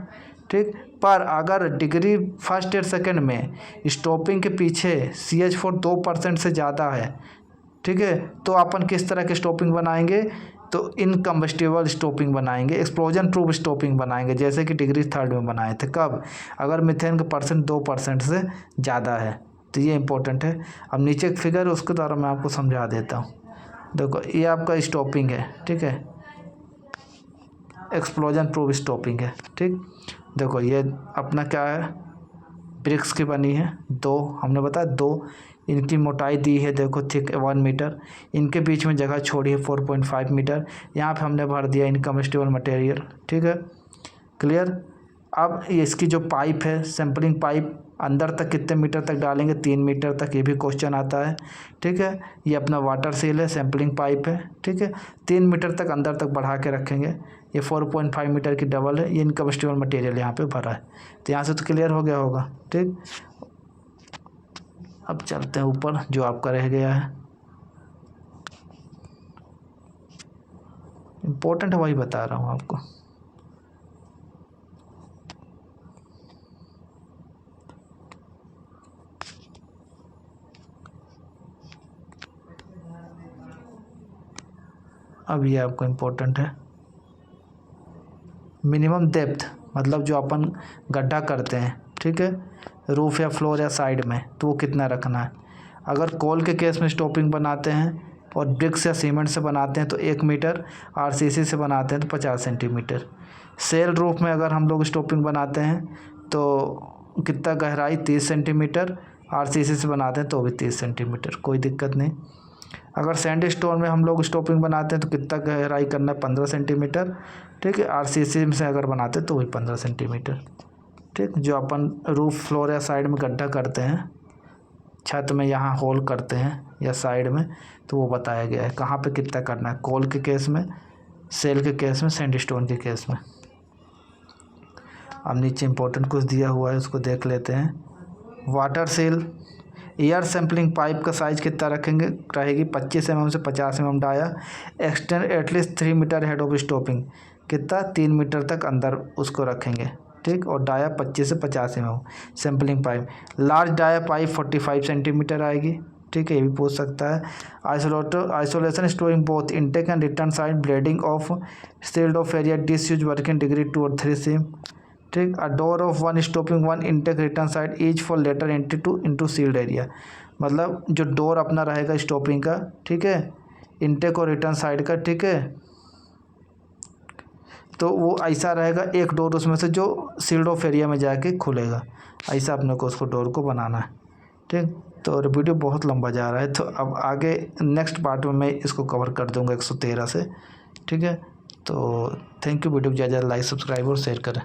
ठीक। पर अगर डिग्री 1st और 2nd में स्टॉपिंग के पीछे CH4 2% से ज़्यादा है, ठीक है, तो अपन किस तरह के स्टॉपिंग बनाएंगे? तो इनकम्बस्टिबल स्टॉपिंग बनाएंगे, एक्सप्लोजन प्रूफ स्टॉपिंग बनाएंगे, जैसे कि डिग्री 3rd में बनाए थे। कब? अगर मीथेन का परसेंट 2% से ज़्यादा है, तो ये इम्पोर्टेंट है। अब नीचे एक फिगर है, उसके द्वारा मैं आपको समझा देता हूँ। देखो ये आपका स्टॉपिंग है, ठीक है, एक्सप्लोजन प्रूफ स्टॉपिंग है, ठीक। देखो ये अपना क्या है, ब्रिक्स की बनी है, दो हमने बताया, दो इनकी मोटाई दी है, देखो थिक 1 मीटर, इनके बीच में जगह छोड़ी है 4.5 मीटर, यहाँ पे हमने भर दिया इनकम्बस्टिबल मटेरियल, ठीक है, क्लियर। अब इसकी जो पाइप है, सैम्पलिंग पाइप, अंदर तक कितने मीटर तक डालेंगे, 3 मीटर तक, ये भी क्वेश्चन आता है, ठीक है। ये अपना वाटर सील है, सैम्पलिंग पाइप है, ठीक है, 3 मीटर तक अंदर तक बढ़ा के रखेंगे। ये 4.5 मीटर की डबल है, ये इनकम्बस्टिबल मटेरियल यहाँ पे भरा है। तो यहाँ से तो क्लियर हो गया होगा, ठीक। अब चलते हैं ऊपर, जो आपका रह गया है इम्पोर्टेंट है, वही बता रहा हूँ आपको। अब ये आपको इम्पोर्टेंट है, मिनिमम डेप्थ, मतलब जो अपन गड्ढा करते हैं, ठीक है, रूफ या फ्लोर या साइड में, तो वो कितना रखना है। अगर कोल के केस में स्टॉपिंग बनाते हैं और ब्रिक्स या सीमेंट से बनाते हैं तो 1 मीटर, आरसीसी से बनाते हैं तो 50 सेंटीमीटर। सेल रूफ में अगर हम लोग स्टॉपिंग बनाते हैं तो कितना गहराई, 30 सेंटीमीटर, आरसीसी से बनाते हैं तो भी 30 सेंटीमीटर, कोई दिक्कत नहीं। अगर सैंड स्टोन में हम लोग स्टॉपिंग बनाते हैं तो कितना गहराई करना है, 15 सेंटीमीटर, ठीक है। आरसीसी से अगर बनाते हैं तो वही 15 सेंटीमीटर, ठीक। जो अपन रूफ फ्लोर या साइड में गड्ढा करते हैं, छत में यहाँ होल करते हैं या साइड में, तो वो बताया गया है कहाँ पे कितना करना है, कोल के केस में, सेल के केस में, सैंड स्टोन के केस में। अब नीचे इंपॉर्टेंट कुछ दिया हुआ है, उसको देख लेते हैं। Water seal, air sampling pipe का साइज़ कितना रखेंगे, रहेगी 25 mm से 50 mm dia, extend at least 3 metre head of stopping, कितना 3 मीटर तक अंदर उसको रखेंगे, ठीक। और डाया 25 से 50 mm sampling pipe. Large dia pipe 45 centimetre आएगी, ठीक है, ये भी पूछ सकता है। Isolation storing both intake and return side, bleeding of sealed off area, disuse working degree 2 और 3 सेम, ठीक। A door of 1 stopping 1 intake return side each for later entry to into sealed area, मतलब जो door अपना रहेगा stopping का, ठीक है, intake और रिटर्न साइड का, ठीक है, तो वो ऐसा रहेगा, एक डोर उसमें से जो सील्ड ऑफ एरिया में जाके खुलेगा, ऐसा अपने को उसको डोर को बनाना है, ठीक। तो वीडियो बहुत लंबा जा रहा है, तो अब आगे नेक्स्ट पार्ट में मैं इसको कवर कर दूंगा 113 से, ठीक है। तो थैंक यू। वीडियो को ज़्यादा लाइक, सब्सक्राइब और शेयर करें।